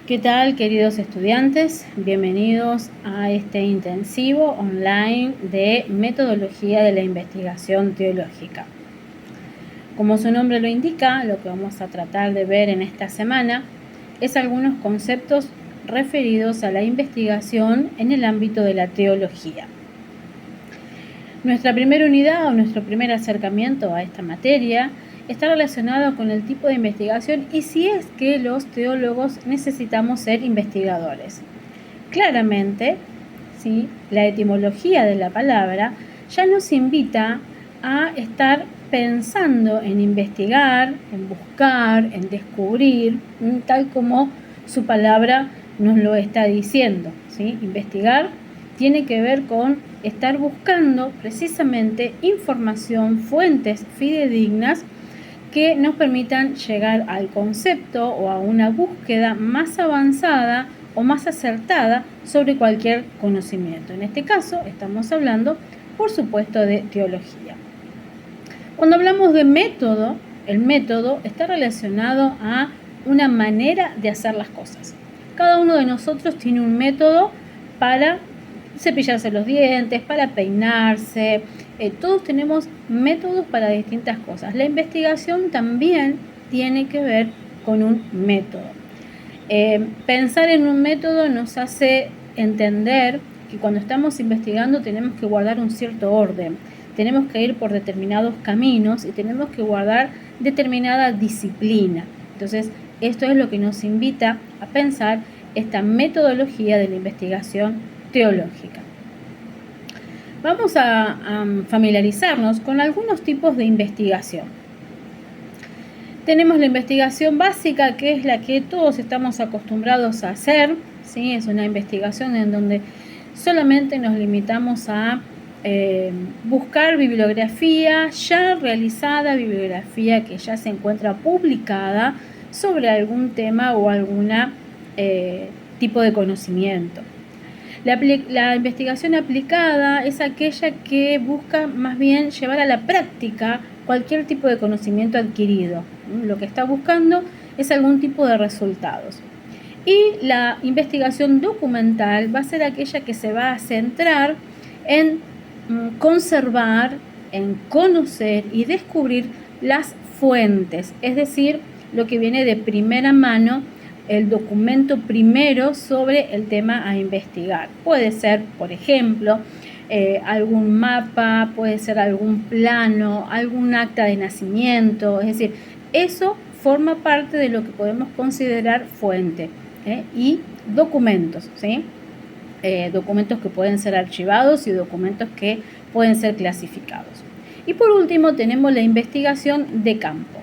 ¿Qué tal, queridos estudiantes? Bienvenidos a este intensivo online de metodología de la investigación teológica. Como su nombre lo indica, lo que vamos a tratar de ver en esta semana es algunos conceptos referidos a la investigación en el ámbito de la teología. Nuestra primera unidad o nuestro primer acercamiento a esta materia está relacionado con el tipo de investigación y si es que los teólogos necesitamos ser investigadores. Claramente, ¿sí?, la etimología de la palabra ya nos invita a estar pensando en investigar, en buscar, en descubrir, tal como su palabra nos lo está diciendo, ¿sí? Investigar tiene que ver con estar buscando precisamente información, fuentes fidedignas que nos permitan llegar al concepto o a una búsqueda más avanzada o más acertada sobre cualquier conocimiento. En este caso estamos hablando, por supuesto, de teología. Cuando hablamos de método, el método está relacionado a una manera de hacer las cosas. Cada uno de nosotros tiene un método para cepillarse los dientes, para peinarse. Todos tenemos métodos para distintas cosas. La investigación también tiene que ver con un método. Pensar en un método nos hace entender que cuando estamos investigando tenemos que guardar un cierto orden, tenemos que ir por determinados caminos y tenemos que guardar determinada disciplina. Entonces, esto es lo que nos invita a pensar esta metodología de la investigación teológica. Vamos a familiarizarnos con algunos tipos de investigación. Tenemos la investigación básica, que es la que todos estamos acostumbrados a hacer, ¿sí? Es una investigación en donde solamente nos limitamos a buscar bibliografía ya realizada, bibliografía que ya se encuentra publicada sobre algún tema o algún tipo de conocimiento. La investigación aplicada es aquella que busca más bien llevar a la práctica cualquier tipo de conocimiento adquirido. Lo que está buscando es algún tipo de resultados. Y la investigación documental va a ser aquella que se va a centrar en conservar, en conocer y descubrir las fuentes, es decir, lo que viene de primera mano, el documento primero sobre el tema a investigar. Puede ser, por ejemplo, algún mapa, puede ser algún plano, algún acta de nacimiento, es decir, eso forma parte de lo que podemos considerar fuente, y documentos, ¿sí? Documentos que pueden ser archivados y documentos que pueden ser clasificados. Y por último tenemos la investigación de campo.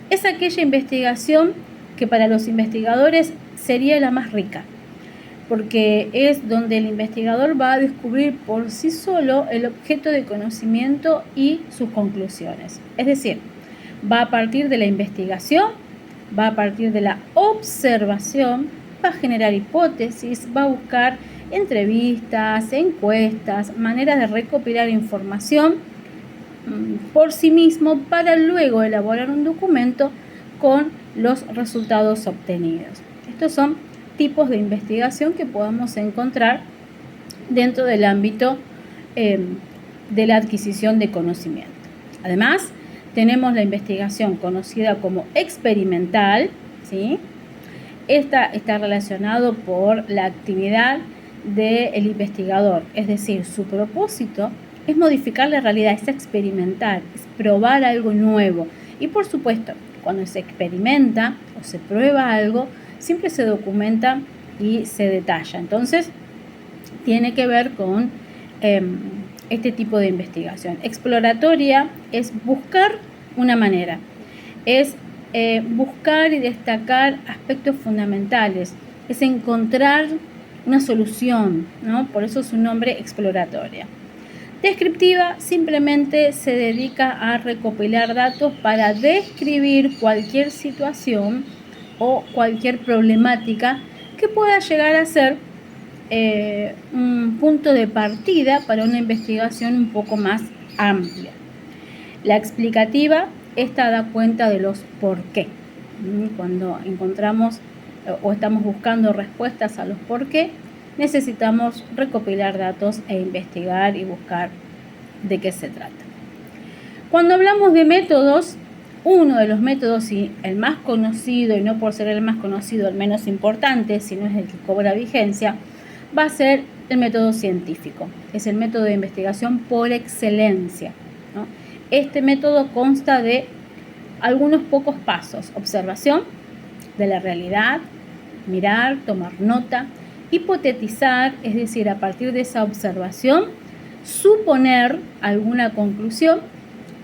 Es aquella investigación que para los investigadores sería la más rica, porque es donde el investigador va a descubrir por sí solo el objeto de conocimiento y sus conclusiones. Es decir, va a partir de la investigación, va a partir de la observación, va a generar hipótesis, va a buscar entrevistas, encuestas, maneras de recopilar información por sí mismo para luego elaborar un documento con los resultados obtenidos. Estos son tipos de investigación que podemos encontrar dentro del ámbito de la adquisición de conocimiento. Además, tenemos la investigación conocida como experimental, ¿sí? Esta está relacionado por la actividad del investigador, es decir, su propósito es modificar la realidad, es experimentar, es probar algo nuevo. Y por supuesto, cuando se experimenta o se prueba algo, siempre se documenta y se detalla. Entonces, tiene que ver con este tipo de investigación. Exploratoria es buscar una manera, es buscar y destacar aspectos fundamentales, es encontrar una solución, ¿no? Por eso su nombre exploratoria. Descriptiva simplemente se dedica a recopilar datos para describir cualquier situación o cualquier problemática que pueda llegar a ser un punto de partida para una investigación un poco más amplia. La explicativa, esta da cuenta de los por qué. Cuando encontramos o estamos buscando respuestas a los por qué, necesitamos recopilar datos e investigar y buscar de qué se trata. Cuando hablamos de métodos, uno de los métodos, y el más conocido, y no por ser el más conocido el menos importante, sino es el que cobra vigencia, va a ser el método científico. Es el método de investigación por excelencia, ¿no? Este método consta de algunos pocos pasos: observación de la realidad, mirar, tomar nota, hipotetizar, es decir, a partir de esa observación, suponer alguna conclusión,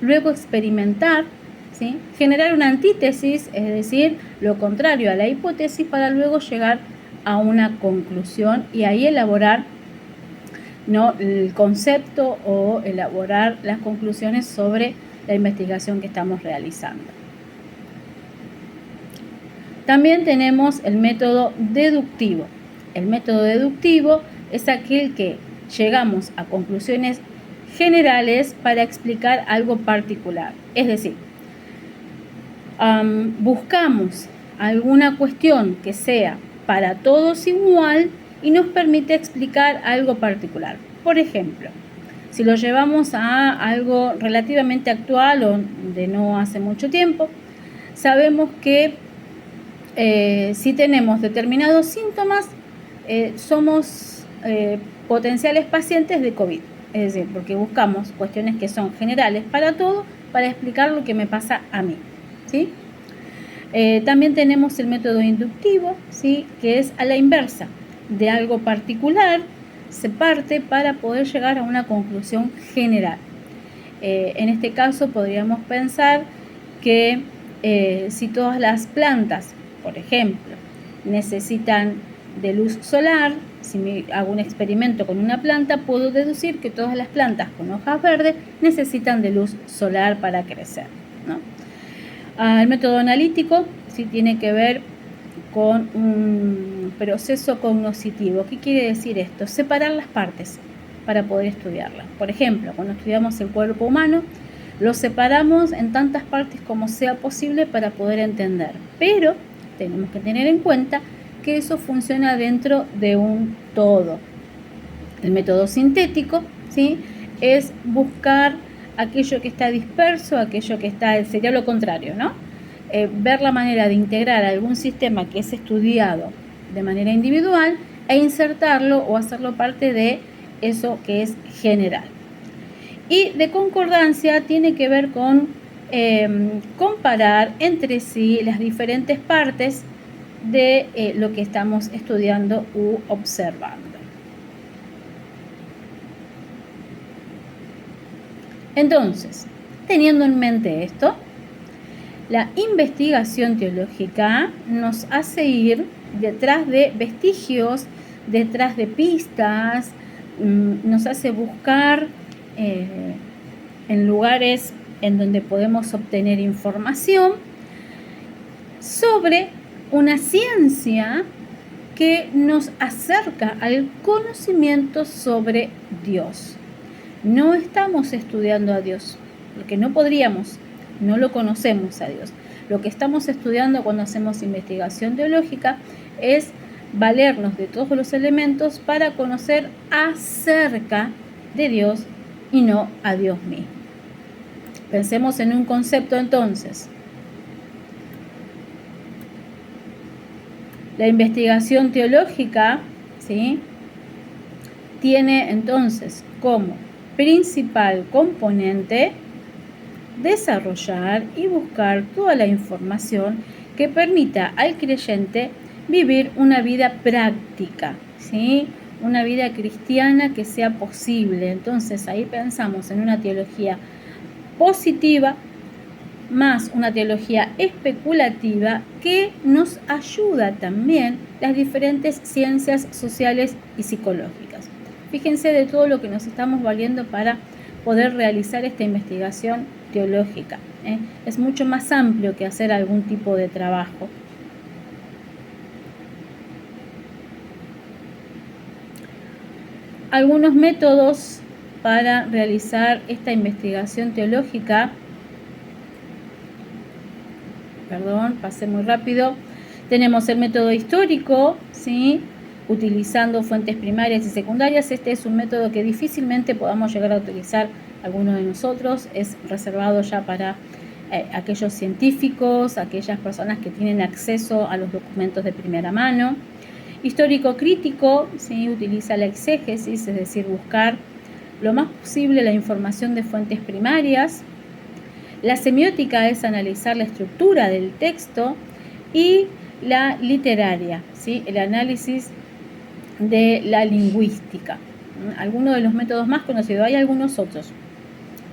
luego experimentar, ¿sí? Generar una antítesis, es decir, lo contrario a la hipótesis, para luego llegar a una conclusión y ahí elaborar, ¿no?, el concepto o elaborar las conclusiones sobre la investigación que estamos realizando. También tenemos el método deductivo. El método deductivo es aquel que llegamos a conclusiones generales para explicar algo particular. Es decir, buscamos alguna cuestión que sea para todos igual y nos permite explicar algo particular. Por ejemplo, si lo llevamos a algo relativamente actual o de no hace mucho tiempo, sabemos que si tenemos determinados síntomas, somos potenciales pacientes de COVID. Es decir, porque buscamos cuestiones que son generales para todo, para explicar lo que me pasa a mí, ¿sí? También tenemos el método inductivo, ¿sí?, que es a la inversa. De algo particular se parte para poder llegar a una conclusión general. En este caso podríamos pensar que si todas las plantas, por ejemplo, necesitan de luz solar, si hago un experimento con una planta, puedo deducir que todas las plantas con hojas verdes necesitan de luz solar para crecer, ¿no? El método analítico sí tiene que ver con un proceso cognoscitivo. ¿Qué quiere decir esto? Separar las partes para poder estudiarlas. Por ejemplo, cuando estudiamos el cuerpo humano, lo separamos en tantas partes como sea posible para poder entender, pero tenemos que tener en cuenta que eso funciona dentro de un todo. El método sintético, ¿sí?, es buscar aquello que está disperso, aquello que está, sería lo contrario, ¿no? Ver la manera de integrar algún sistema que es estudiado de manera individual e insertarlo o hacerlo parte de eso que es general. Y de concordancia tiene que ver con comparar entre sí las diferentes partes de lo que estamos estudiando u observando. Entonces, teniendo en mente esto, la investigación teológica nos hace ir detrás de vestigios, detrás de pistas, nos hace buscar en lugares en donde podemos obtener información sobre una ciencia que nos acerca al conocimiento sobre Dios. No estamos estudiando a Dios, porque no podríamos, no lo conocemos a Dios. Lo que estamos estudiando cuando hacemos investigación teológica es valernos de todos los elementos para conocer acerca de Dios y no a Dios mismo. Pensemos en un concepto entonces. La investigación teológica, ¿sí?, tiene entonces como principal componente desarrollar y buscar toda la información que permita al creyente vivir una vida práctica, ¿sí?, una vida cristiana que sea posible. Entonces ahí pensamos en una teología positiva más una teología especulativa que nos ayuda también las diferentes ciencias sociales y psicológicas. Fíjense de todo lo que nos estamos valiendo para poder realizar esta investigación teológica. Es mucho más amplio que hacer algún tipo de trabajo. Algunos métodos para realizar esta investigación teológica, pasé muy rápido, Tenemos el método histórico, ¿sí? Utilizando fuentes primarias y secundarias. Este es un método que difícilmente podamos llegar a utilizar algunos de nosotros. Es reservado ya para aquellos científicos, aquellas personas que tienen acceso a los documentos de primera mano. Histórico crítico, ¿sí? Utiliza la exégesis, es decir, buscar lo más posible la información de fuentes primarias. La semiótica es analizar la estructura del texto, y la literaria, ¿sí? El análisis de la lingüística. Algunos de los métodos más conocidos, hay algunos otros,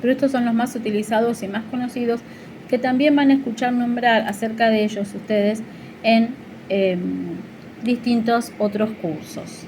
pero estos son los más utilizados y más conocidos, que también van a escuchar nombrar acerca de ellos ustedes en distintos otros cursos.